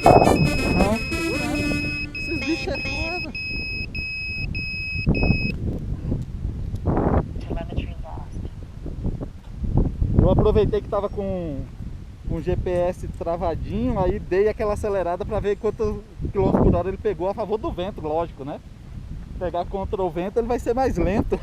Não, segurando. Esses bichos é foda. Eu aproveitei que tava com o GPS travadinho, aí dei aquela acelerada para ver quantos quilômetros por hora ele pegou a favor do vento, lógico, né? Pegar contra o vento ele vai ser mais lento.